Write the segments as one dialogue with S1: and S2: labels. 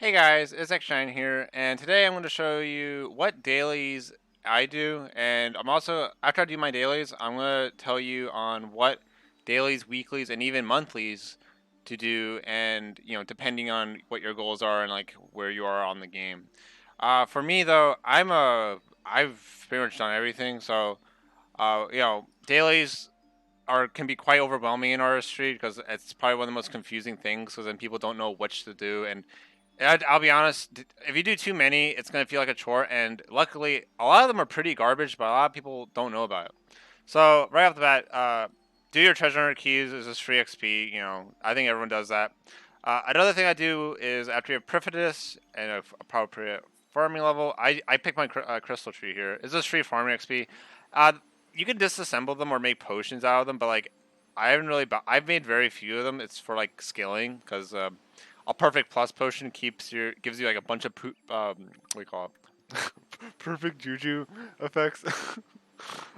S1: Hey guys, it's XJ9 here, and today I'm going to show you what dailies I do, and I'm also, after I do my dailies, I'm going to tell you on what dailies, weeklies, and even monthlies to do, and, depending on what your goals are and, like, where you are on the game. For me, though, I've pretty much done everything, so, dailies can be quite overwhelming in artistry because it's probably one of the most confusing things because then people don't know which to do and I'll be honest. If you do too many, it's gonna feel like a chore. And luckily, a lot of them are pretty garbage, but a lot of people don't know about it. So right off the bat, do your treasure hunter keys is just free XP. I think everyone does that. Another thing I do is after you have Perfidious and a appropriate farming level, I pick my crystal tree here. It's just free farming XP. Uh, you can disassemble them or make potions out of them, but like I haven't really. I've made very few of them. It's for like scaling because a perfect plus potion gives you like a bunch of what do you call it? Perfect juju effects.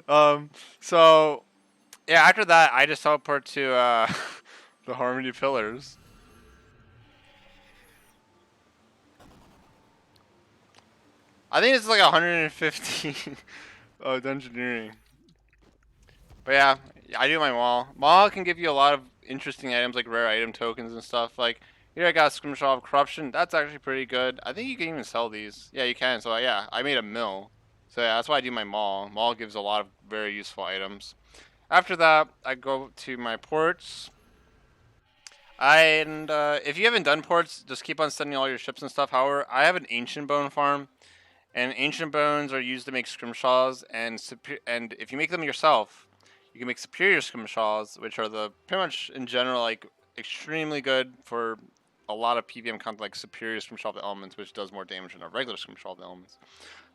S1: um, so yeah, after that, I just teleport to the Harmony Pillars. I think it's like 150 dungeoneering. But yeah, I do my mall. Mall can give you a lot of interesting items like rare item tokens and stuff. Like here, I got a scrimshaw of corruption. That's actually pretty good. I think you can even sell these. Yeah, you can. So yeah, I made a mill. So yeah, that's why I do my mall. Mall gives a lot of very useful items. After that, I go to my ports. And if you haven't done ports, just keep on sending all your ships and stuff. However, I have an ancient bone farm, and ancient bones are used to make scrimshaws. And if you make them yourself, you can make superior scrimshaws, which are the pretty much in general like extremely good for a lot of PVM content, like superior scrimshaw of the elements, which does more damage than a regular scrimshaw of the elements.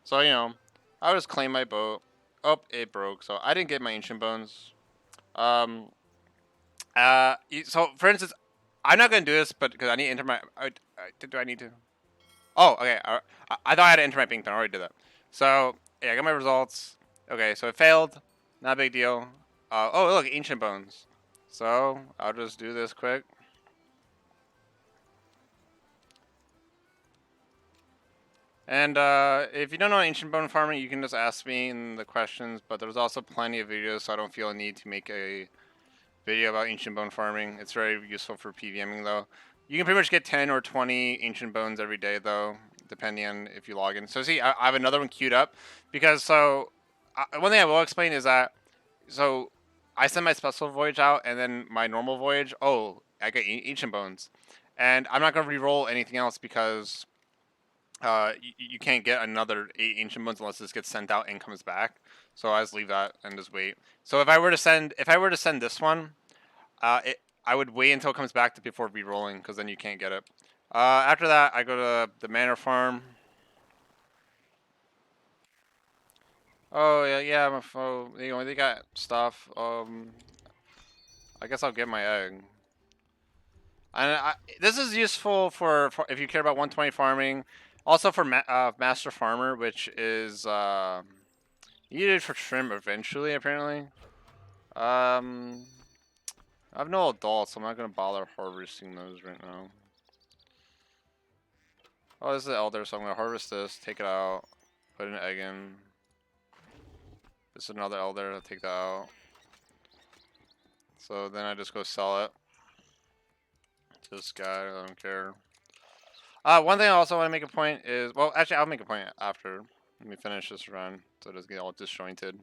S1: So I would just claim my boat. Oh, it broke, so I didn't get my ancient bones. Um, so for instance, I'm not gonna do this, but because I need to enter my. Do I need to? Oh, okay. I thought I had to enter my pink. I already did that. So yeah, I got my results. Okay, so it failed. Not a big deal. Oh, look, ancient bones. So I'll just do this quick. And if you don't know ancient bone farming, you can just ask me in the questions. But there's also plenty of videos, so I don't feel a need to make a video about ancient bone farming. It's very useful for PVMing though. You can pretty much get 10 or 20 ancient bones every day though, depending on if you log in. So see, I have another one queued up because one thing I will explain is that so I send my special voyage out and then my normal voyage. Oh, I get ancient bones, and I'm not gonna re-roll anything else because you can't get another 8 ancient bones unless this gets sent out and comes back. So I just leave that and just wait. So if I were to send this one, I would wait until it comes back before re-rolling because then you can't get it. After that, I go to the manor farm. Oh yeah, yeah. They got stuff. I guess I'll get my egg. And this is useful for if you care about 120 farming. Also for master farmer, which is needed for trim eventually. Apparently. Um, I have no adults, so I'm not gonna bother harvesting those right now. Oh, this is the elder, so I'm gonna harvest this, take it out, put an egg in. This is another elder, I'll take that out. So then I just go sell it to this guy, I don't care. One thing I also want to make a point is, well, actually, I'll make a point after. Let me finish this run, so it doesn't get all disjointed.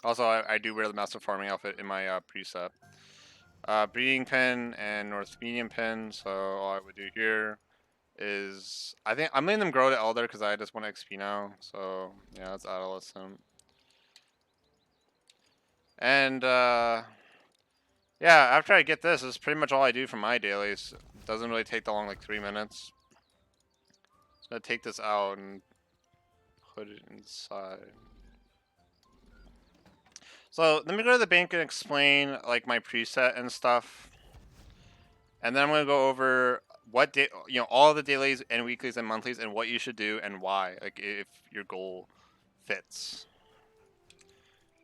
S1: Also, I do wear the master farming outfit in my preset. Breeding pen and north medium pen, so all I would do here is, I think, I'm letting them grow to elder because I just want XP now, so yeah, that's adolescent. And yeah, after I get this, is pretty much all I do for my dailies. It doesn't really take that long, like 3 minutes. Just gonna take this out and put it inside. So let me go to the bank and explain like my preset and stuff, and then I'm gonna go over what day, all the dailies and weeklies and monthlies and what you should do and why, like if your goal fits.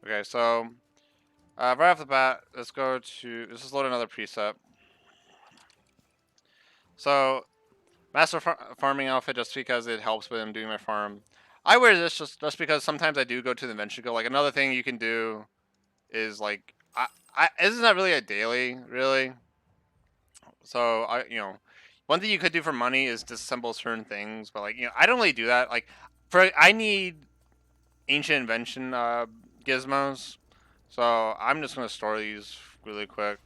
S1: Okay, so right off the bat, let's just load another preset. So master farming outfit just because it helps with him doing my farm. I wear this just because sometimes I do go to the adventure go. Like another thing you can do is like this is not really a daily really. So one thing you could do for money is disassemble certain things, but like I don't really do that. Like I need ancient invention gizmos, so I'm just gonna store these really quick,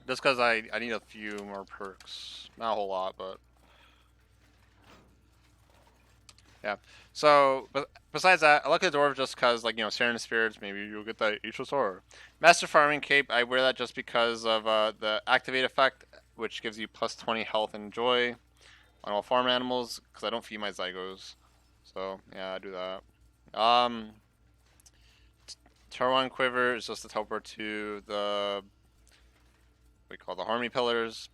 S1: just because I need a few more perks, not a whole lot, but yeah. So, but besides that, I look at the dwarf just because, like, Serenity Spirits, maybe you'll get that Ageless Aura. Master Farming Cape, I wear that just because of the Activate effect, which gives you plus 20 health and joy on all farm animals, because I don't feed my Zygos. So, yeah, I do that. Tarwan Quiver is just a teleport to the, what we call the Harmony Pillars.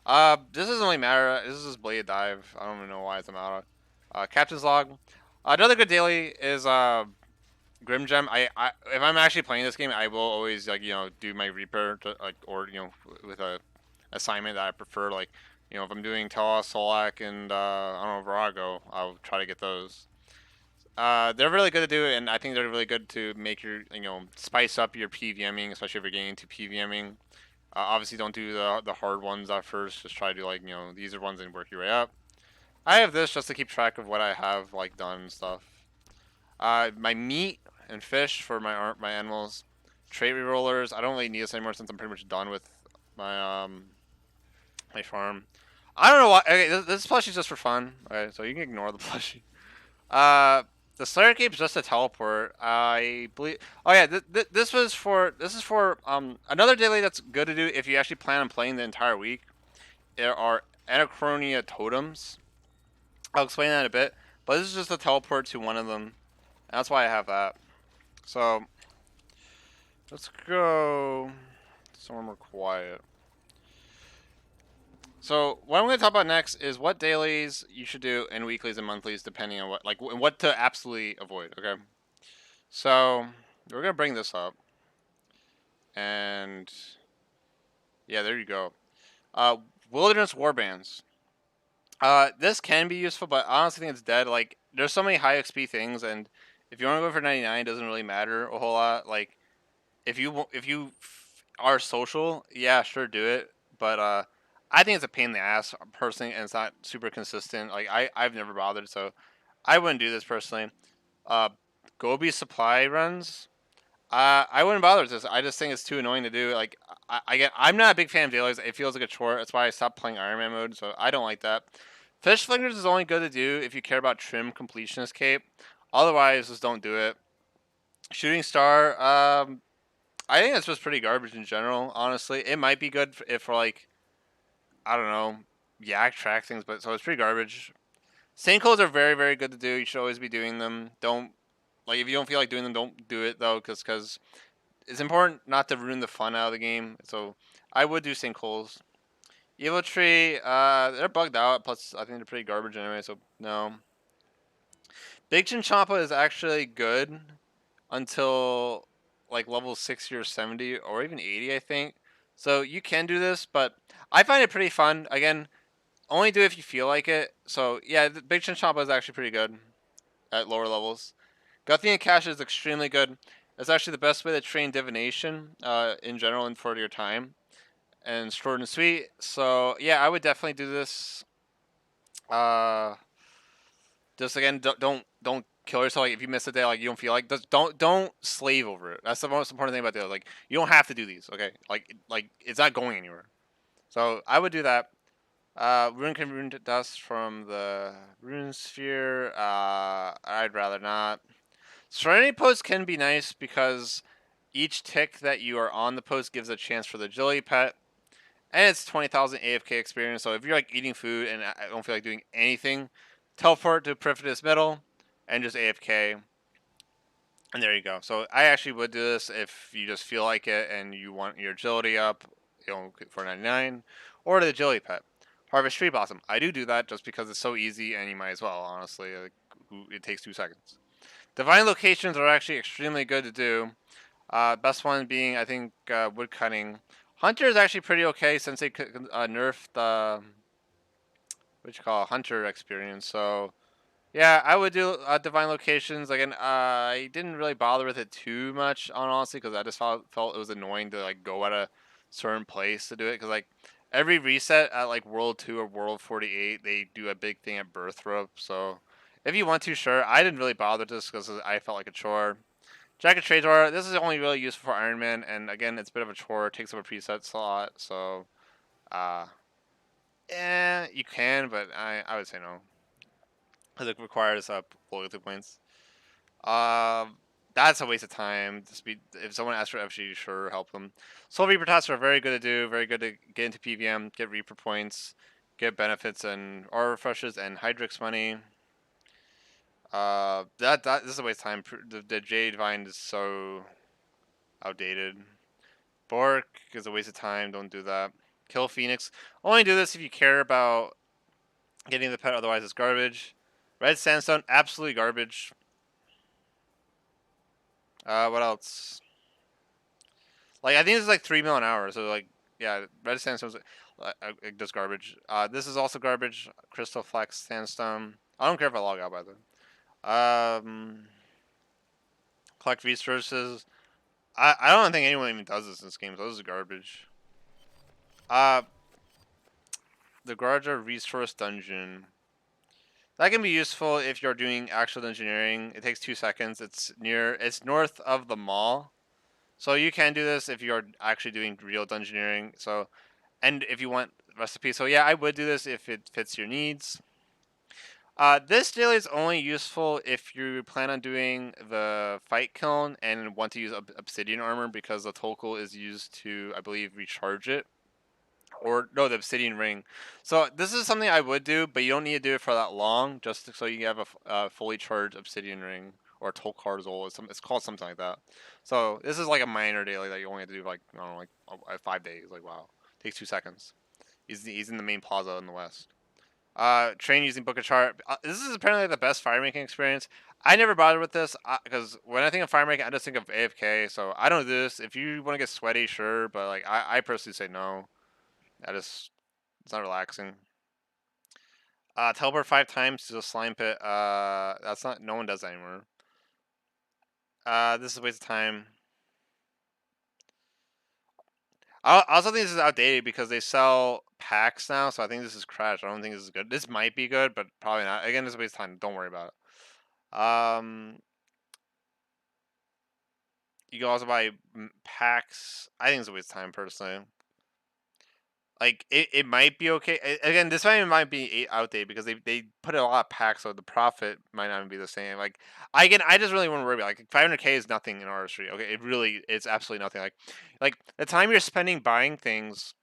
S1: This doesn't really matter. This is just Blade Dive. I don't even know why it's a matter. Captain's Log. Another good daily is Grim Gem. I if I'm actually playing this game, I will always like do my Reaper or with a assignment that I prefer. Like if I'm doing Telos, Solak, and I don't know Virago, I'll try to get those. They're really good to do, and I think they're really good to make your spice up your PVMing, especially if you're getting into PVMing. Obviously, don't do the hard ones at first. Just try to do like these are ones and work your way up. I have this just to keep track of what I have like done and stuff. My meat and fish for my animals. Trait rerollers. I don't really need this anymore since I'm pretty much done with my farm. I don't know why. Okay, this plushie is just for fun. Okay, so you can ignore the plushie. Uh, the Slayer Cape's just a teleport. I believe. Oh yeah, this is for another daily that's good to do if you actually plan on playing the entire week. There are Anachronia totems. I'll explain that in a bit, but this is just a teleport to one of them. That's why I have that. So let's go somewhere more quiet. So what I'm going to talk about next is what dailies you should do and weeklies and monthlies, depending on what to absolutely avoid. Okay. So we're going to bring this up, and yeah, there you go. Uh, Wilderness warbands. This can be useful, but I honestly think it's dead. Like, there's so many high XP things, and if you want to go for 99, it doesn't really matter a whole lot. Like, if you are social, yeah, sure, do it. But I think it's a pain in the ass personally, and it's not super consistent. Like I've never bothered, so I wouldn't do this personally. Uh, Gobi supply runs. I wouldn't bother with this. I just think it's too annoying to do. Like I'm not a big fan of dailies. It feels like a chore. That's why I stopped playing Iron Man mode. So I don't like that. Fish flingers is only good to do if you care about trim completionist cape. Otherwise, just don't do it. Shooting star. I think it's just pretty garbage in general. Honestly, it might be good if for like I don't know yak track things, but so it's pretty garbage. Sinkholes are very very good to do. You should always be doing them. Don't like if you don't feel like doing them, don't do it though, because it's important not to ruin the fun out of the game. So I would do sinkholes. Evil tree, they're bugged out. Plus, I think they're pretty garbage anyway. So no. Big Chinchompa is actually good until like level 60 or 70 or even 80, I think. So you can do this, but I find it pretty fun. Again, only do it if you feel like it. So yeah, the Big Chinchompa is actually pretty good at lower levels. Guthian Cash is extremely good. It's actually the best way to train divination in general and for your time. And short and sweet. So yeah, I would definitely do this. Uh, just again, don't kill yourself. Like if you miss a day, like you don't feel like, just don't slave over it. That's the most important thing about the like. You don't have to do these. Okay, like it's not going anywhere. So I would do that. Rune dust from the rune sphere. I'd rather not. Serenity post can be nice because each tick that you are on the post gives a chance for the agility pet, and it's 20,000 AFK experience. So if you're like eating food and I don't feel like doing anything, teleport to Perfidious Middle and just AFK. And there you go. So I actually would do this if you just feel like it and you want your agility up, for 99, or the agility pet. Harvest Tree Blossom. I do that just because it's so easy and you might as well, honestly. Like, it takes 2 seconds. Divine locations are actually extremely good to do. Best one being, I think, woodcutting. Hunter is actually pretty okay since they nerfed the what you call hunter experience. So yeah, I would do divine locations. Again, I didn't really bother with it too much, on honestly, because I just felt it was annoying to like go at a certain place to do it. Because like every reset at like World 2 or World 48, they do a big thing at Birth Rope. So if you want to, sure. I didn't really bother just because I felt like a chore. Jack of Trades, this is only really useful for Iron Man, and again, it's a bit of a chore. It takes up a preset slot, so uh, you can, but I would say no because it requires loyalty points. Um, that's a waste of time. If someone asks for FG, sure, help them. Soul Reaper tasks are very good to do. Very good to get into PVM, get Reaper points, get benefits and aura refreshes and Hydrix money. That this is a waste of time. The Jade Vine is so outdated. Bork is a waste of time. Don't do that. Kill Phoenix. Only do this if you care about getting the pet. Otherwise, it's garbage. Red Sandstone, absolutely garbage. What else? Like I think this is like 3 mil an hour. So like yeah, Red Sandstone's just garbage. This is also garbage. Crystal Flex Sandstone. I don't care if I log out by the way. Collect resources. I don't think anyone even does this in this game. So this is garbage. Uh, the Garja Resource Dungeon. That can be useful if you're doing actual engineering. It takes 2 seconds. It's north of the mall. So you can do this if you're actually doing real dungeoneering. So, and if you want recipes. So yeah, I would do this if it fits your needs. This daily is only useful if you plan on doing the fight kiln and want to use obsidian armor because the Tolkul is used to, I believe, recharge it. Or no, the obsidian ring. So this is something I would do, but you don't need to do it for that long. Just so you have a fully charged obsidian ring or Tolkarzol. It's called something like that. So this is like a minor daily that you only have to do like I don't know, like 5 days. Like wow, takes 2 seconds. He's in the main plaza in the west. Train using Book of Chart. This is apparently the best fire making experience. I never bothered with this because when I think of fire making, I just think of AFK. So I don't do this. If you want to get sweaty, sure, but like I personally say no. That is it's not relaxing. Teleport 5 times to the slime pit. That's not. No one does that anymore. This is a waste of time. I also think this is outdated because they sell packs now, so I think this is trash. I don't think this is good. This might be good, but probably not. Again, this is a waste of time. Don't worry about it. You can also buy packs. I think it's a waste of time personally. Like it might be okay. Again, this might be outdated because they put a lot of packs, so the profit might not be the same. Like I just really want to worry about like 500K is nothing in artistry. Okay, it's absolutely nothing. Like the time you're spending buying things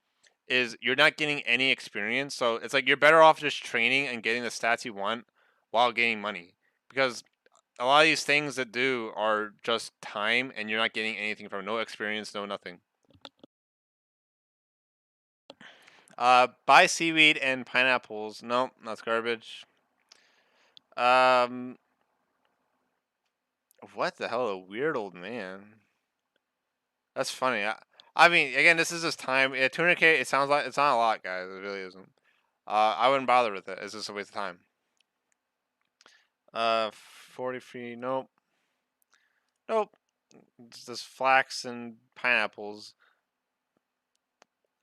S1: is you're not getting any experience. So it's like you're better off just training and getting the stats you want while gaining money because a lot of these things that do are just time and you're not getting anything from no experience, no nothing. Buy seaweed and pineapples. Nope, that's garbage. Um, what the hell? A weird old man. That's funny. I mean, again, this is just time. Yeah, 200K. It sounds like it's not a lot, guys. It really isn't. I wouldn't bother with it. It's just a waste of time. 43. Nope. Nope. It's just flax and pineapples.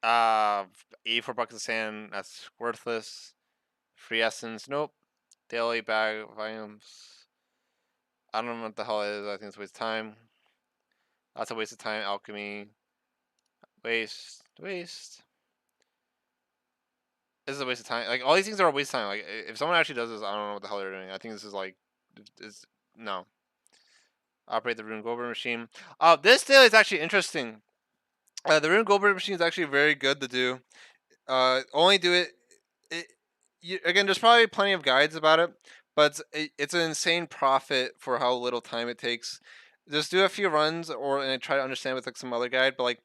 S1: 84 bucks of sand. That's worthless. Free essence. Nope. Daily bag volumes. I don't know what the hell it is. I think it's a waste of time. That's a waste of time. Alchemy. Waste. Waste. This is a waste of time. Like all these things are a waste of time. Like if someone actually does this, I don't know what the hell they're doing. I think this is like, it's no. Operate the Rune Goldberg machine. This daily is actually interesting. The Rune Goldberg machine is actually very good to do. Only do it. it Again, there's probably plenty of guides about it, but it's an insane profit for how little time it takes. Just do a few runs, and try to understand with like some other guide. But like,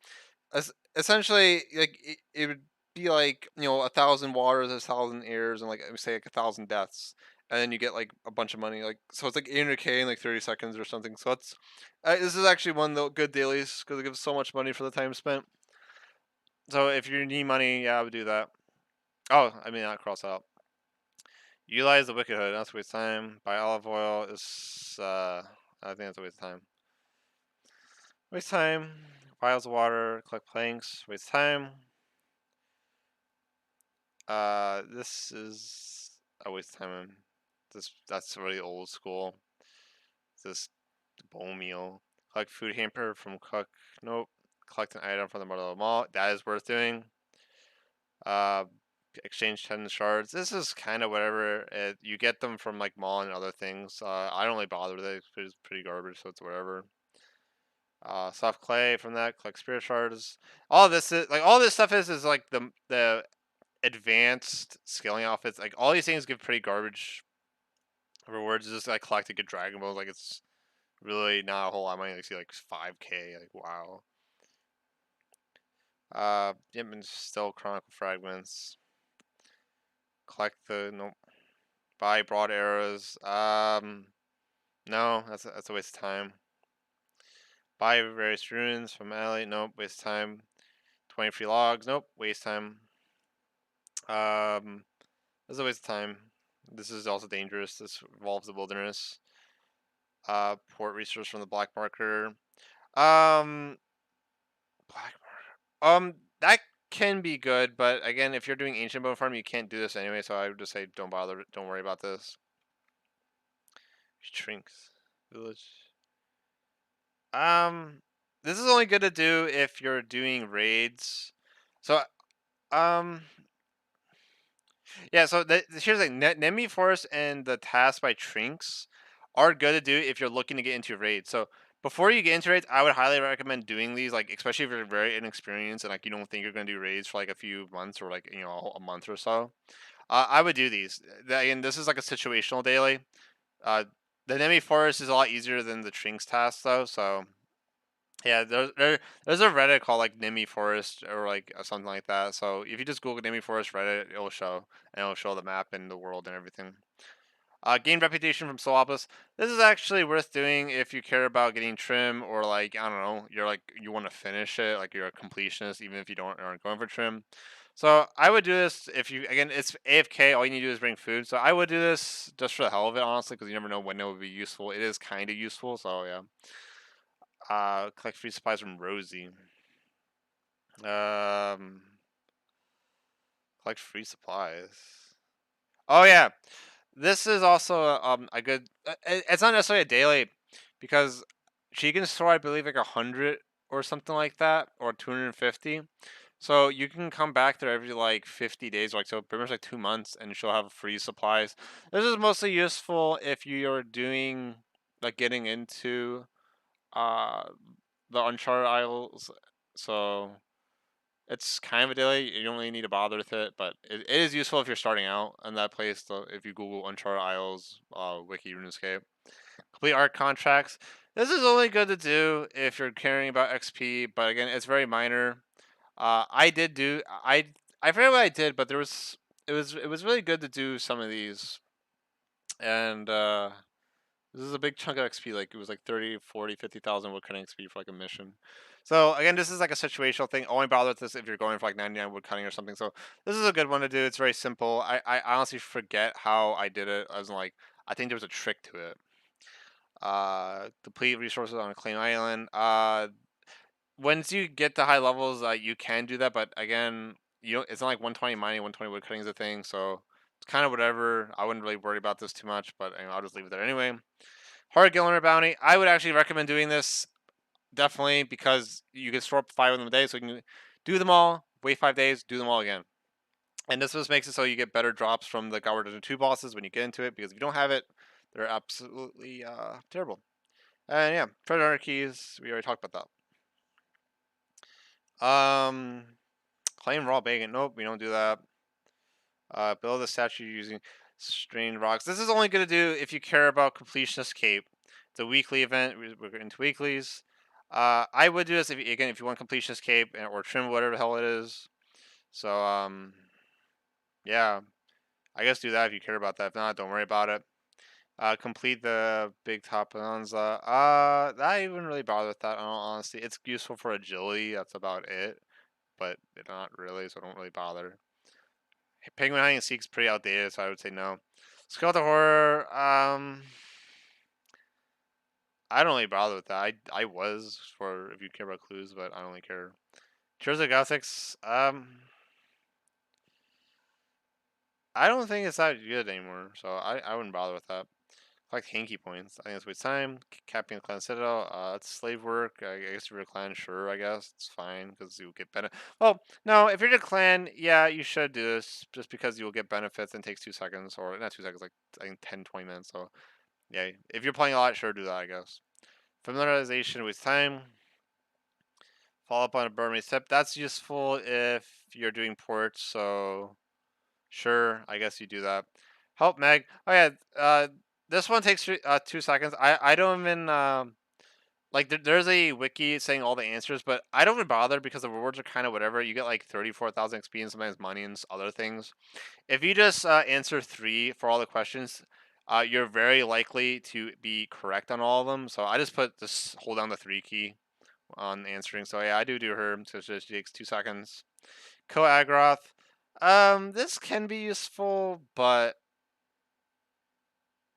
S1: essentially, like it would be like 1,000 waters, 1,000 airs, and like say like 1,000 deaths, and then you get like a bunch of money. Like so, it's like 800K in like 30 seconds or something. So it's this is actually one of the good dailies because it gives so much money for the time spent. So if you need money, yeah, I would do that. Oh, I mean, not cross out. Utilize the Wicked Hood. That's a waste of time. Buy olive oil is I think that's a waste of time. Waste time. Piles of water. Collect planks. Waste time. This is a waste of time. That's really old school. This bowl meal. Collect food hamper from cook. Nope. Collect an item from the Mother Mall. That is worth doing. Uh, exchange 10 shards. This is kind of whatever. You get them from like mall and other things. I don't really bother with it. It's pretty garbage, so it's whatever. Soft clay from that. Collect spirit shards. All this is like all this stuff is like the advanced scaling outfits. Like all these things give pretty garbage rewards. Just like collecting good Dragon Balls. Like it's really not a whole lot of money. Like see like 5K. Like wow. Yep, and still Chronicle Fragments. Collect the nope. Buy broad arrows. No, that's a waste of time. Buy various runes from Alley. Nope, waste of time. 20 free logs. Nope, waste time. That's a waste of time. This is also dangerous. This involves the wilderness. Port resource from the black marker. Black marker. That can be good, but again, if you're doing ancient bone farm, you can't do this anyway. So I would just say don't bother. Don't worry about this. Shrinks village. This is only good to do if you're doing raids. So, um, yeah. So here's the thing: Nemi Forest and the task by Trinks are good to do if you're looking to get into raids. So before you get into raids, I would highly recommend doing these. Like, especially if you're very inexperienced and like you don't think you're gonna do raids for like a few months or like a month or so. I would do these. Again, this is like a situational daily. Uh, the Nemi Forest is a lot easier than the Trinks task though. So yeah, there's a Reddit called like Nimi Forest or like something like that. So if you just Google Nimi Forest Reddit, it'll show the map and the world and everything. Gain reputation from Solapas. This is actually worth doing if you care about getting trim or like I don't know, you're like you want to finish it, like you're a completionist, even if you aren't going for trim. So I would do this if you again it's AFK. All you need to do is bring food. So I would do this just for the hell of it, honestly, because you never know when it would be useful. It is kind of useful, so yeah. Collect free supplies from Rosie. Um, collect free supplies. Oh yeah, this is also a good. It's not necessarily a daily, because she can store I believe like 100 or something like that, or 250. So you can come back there every like 50 days, like so pretty much like 2 months, and she'll have free supplies. This is mostly useful if you're doing like getting into uh the Uncharted Isles. So it's kind of a daily. You don't really need to bother with it, but it is useful if you're starting out in that place. So if you Google Uncharted Isles, Wiki RuneScape, complete art contracts. This is only good to do if you're caring about XP, but again, it's very minor. I did do I forget what I did, but it was really good to do some of these, and this is a big chunk of XP. Like it was like 30, 40, 50,000 woodcutting XP for like a mission. So again, this is like a situational thing. Only bother with this if you're going for like 99 woodcutting or something. So this is a good one to do. It's very simple. I honestly forget how I did it. I was like, I think there was a trick to it. Deplete resources on a clean island. Once you get to high levels, you can do that. But again, it's not like 120 mining, 120 woodcutting is a thing. So it's kind of whatever. I wouldn't really worry about this too much, but I'll just leave it there anyway. Hard Gillimer Bounty. I would actually recommend doing this definitely because you can store up 5 of them a day, so you can do them all, wait 5 days, do them all again. And this just makes it so you get better drops from the God Dungeon 2 bosses when you get into it, because if you don't have it, they're absolutely terrible. And yeah, treasure hunter keys, we already talked about that. Claim raw bacon. Nope, we don't do that. Build a statue using strained rocks. This is only going to do if you care about completionist cape. It's a weekly event. We're into weeklies. I would do this if you want completionist cape or trim whatever the hell it is. So yeah, I guess do that if you care about that. If not, don't worry about it. Complete the big top bonanza. I wouldn't really bother with that. Honestly, it's useful for agility. That's about it. But not really, so don't really bother. Penguin hiding and seek's pretty outdated, so I would say no. Skeleton horror. I don't really bother with that. I was for if you care about clues, but I don't really care. Tears of Gothics. I don't think it's that good anymore, so I wouldn't bother with that. Collect hanky points. I think it's waste time. Capping the clan citadel. It's slave work. I guess if you're a clan, sure. I guess it's fine because you'll get benefit. Well, no, if you're a clan, yeah, you should do this just because you will get benefits and it takes 2 seconds or not 2 seconds, like I think 10, 20 minutes. So yeah, if you're playing a lot, sure, do that. I guess. Familiarization with time. Follow up on a Burmese tip. That's useful if you're doing ports. So sure, I guess you do that. Help Meg. Oh yeah, this one takes 2 seconds. I don't even like there's a wiki saying all the answers, but I don't even bother because the rewards are kind of whatever. You get like 34,000 XP and sometimes money and other things. If you just answer three for all the questions, you're very likely to be correct on all of them. So I just hold down the three key on answering. So yeah, I do her. So it just takes 2 seconds. Coagroth. This can be useful, but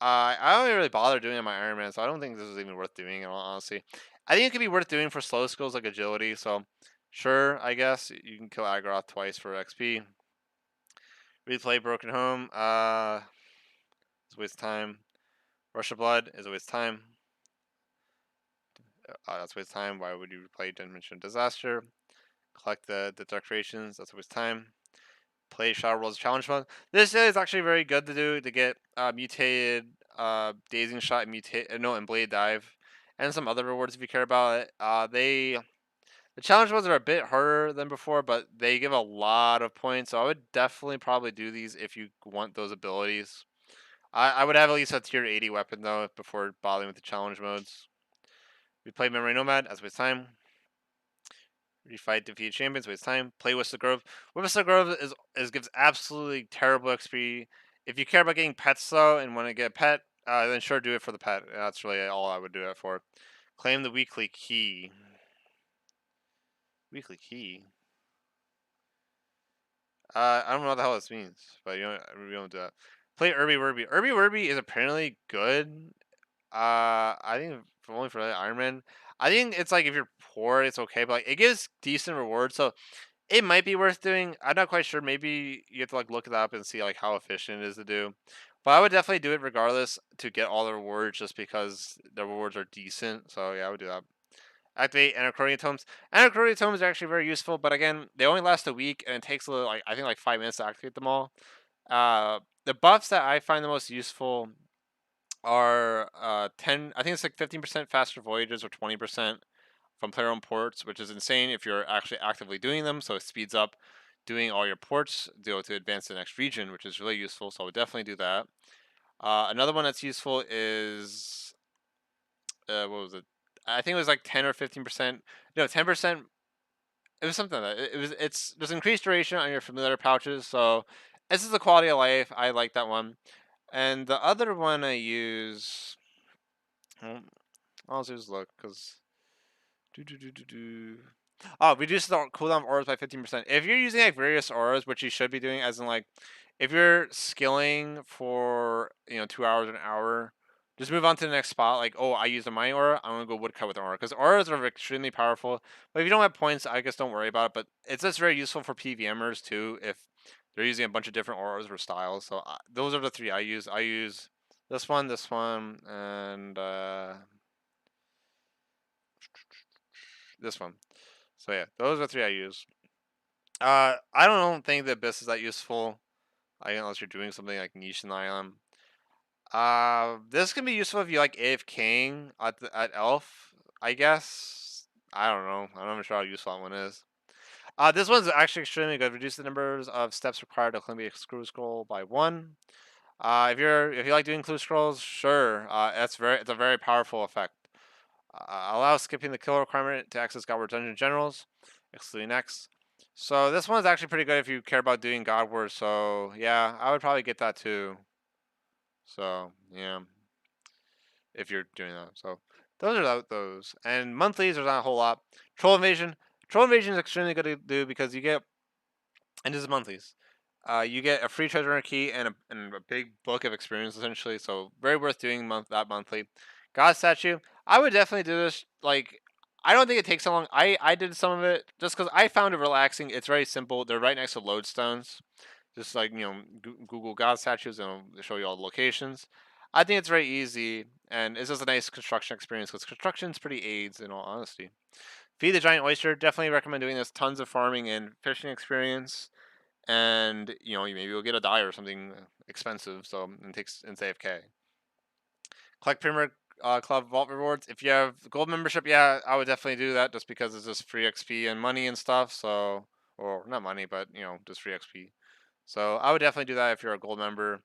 S1: I don't really bother doing it in my Iron Man, so I don't think this is even worth doing. In all honesty, I think it could be worth doing for slow skills like agility. So, sure, I guess you can kill Agroth twice for XP. Replay Broken Home. It's a waste of time. Rush of Blood is a waste of time. That's a waste of time. Why would you replay Dimension Disaster? Collect the decorations. That's a waste of time. Play Shadow Worlds Challenge Mode. This is actually very good to do to get mutated dazing shot and and blade dive, and some other rewards if you care about it. The challenge modes are a bit harder than before, but they give a lot of points. So I would definitely probably do these if you want those abilities. I would have at least a tier 80 weapon though before bothering with the challenge modes. We play Memory Nomad as waste time. Refight defeated champions, waste time. Play Whistle Grove. Whistle Grove is gives absolutely terrible XP. If you care about getting pets though and want to get a pet, then sure do it for the pet. That's really all I would do it for. Claim the weekly key. Weekly key. I don't know what the hell this means, but we don't do that. Play Irby Werby. Irby Werby is apparently good. I think only for Iron Man. I think it's like if you're poor, it's okay, but like it gives decent rewards. So it might be worth doing. I'm not quite sure. Maybe you have to like look it up and see like how efficient it is to do. But I would definitely do it regardless to get all the rewards, just because the rewards are decent. So yeah, I would do that. Activate Anachrony Tomes. Anachrony Tomes are actually very useful, but again, they only last a week and it takes a little, like I think like 5 minutes to activate them all. The buffs that I find the most useful are 10. I think it's like 15% faster voyages or 20% from player owned ports, which is insane if you're actually actively doing them. So it speeds up doing all your ports to advance to the next region, which is really useful. So I would definitely do that. Another one that's useful is what was it? I think it was like 10 or 15%. No, 10%. It was something like that. There's increased duration on your familiar pouches. So this is the quality of life. I like that one. And the other one I use. Well, I'll just look because. Oh, reduce the cooldown of auras by 15%. If you're using like various auras, which you should be doing, as in like, if you're skilling for 2 hours an hour, just move on to the next spot. Like, oh, I use a mining aura, I'm gonna go woodcut with an aura because auras are extremely powerful. But if you don't have points, I guess don't worry about it. But it's just very useful for PVMers too if they're using a bunch of different auras or styles. So those are the three I use. I use this one, and this one. So yeah, those are three I use. I don't think the abyss is that useful. Unless you're doing something like niche in the island. This can be useful if you like AFKing at Elf. I guess. I don't know. I'm not even sure how useful that one is. This one's actually extremely good. Reduce the numbers of steps required to claim a clue scroll by 1. If you like doing clue scrolls, sure. It's a very powerful effect. Allow skipping the kill requirement to access Godward Dungeon Generals, excluding X. So this one's actually pretty good if you care about doing Godward. So yeah, I would probably get that too. So yeah, if you're doing that. So those are those. And monthlies, there's not a whole lot. Troll Invasion. Troll Invasion is extremely good to do because you get, and this is monthlies. You get a free treasure key and a big book of experience essentially. So very worth doing that monthly. God statue. I would definitely do this. Like I don't think it takes so long. I did some of it just because I found it relaxing. It's very simple. They're right next to lodestones. Just like Google God statues and it'll show you all the locations. I think it's very easy and it's just a nice construction experience because construction's pretty AIDS in all honesty. Feed the giant oyster. Definitely recommend doing this. Tons of farming and fishing experience and you maybe you'll get a die or something expensive. So it takes in AFK. Collect Premier Club Vault rewards. If you have gold membership, yeah, I would definitely do that just because it's just free XP and money and stuff. So, or not money, but just free XP. So I would definitely do that if you're a gold member.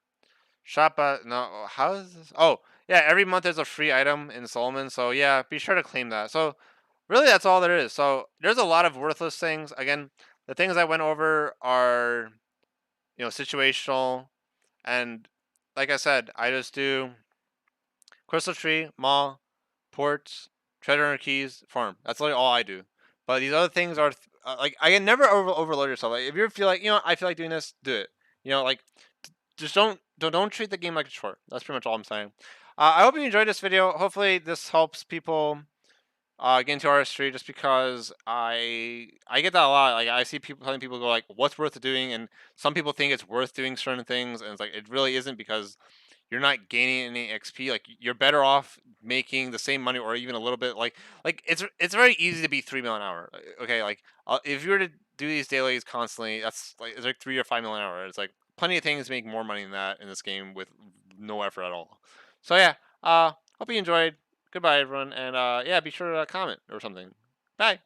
S1: Shop at no, how is this? Oh, yeah, every month there's a free item in Solomon. So yeah, be sure to claim that. So really, that's all there is. So there's a lot of worthless things. Again, the things I went over are situational. And like I said, I just do Crystal Tree, Mall, Ports, Treasure and Keys, Farm. That's literally all I do. But these other things are like I can never overload yourself. Like if you feel like I feel like doing this, do it. Like just don't treat the game like a chore. That's pretty much all I'm saying. I hope you enjoyed this video. Hopefully this helps people get into artistry just because I get that a lot. Like I see people telling people go like, "What's worth doing?" And some people think it's worth doing certain things, and it's like it really isn't because you're not gaining any XP. Like you're better off making the same money or even a little bit. Like it's very easy to be 3 million an hour. Okay, like if you were to do these dailies constantly, that's like it's like 3 or 5 million an hour. It's like plenty of things make more money than that in this game with no effort at all. So yeah, hope you enjoyed. Goodbye, everyone, and yeah, be sure to comment or something. Bye.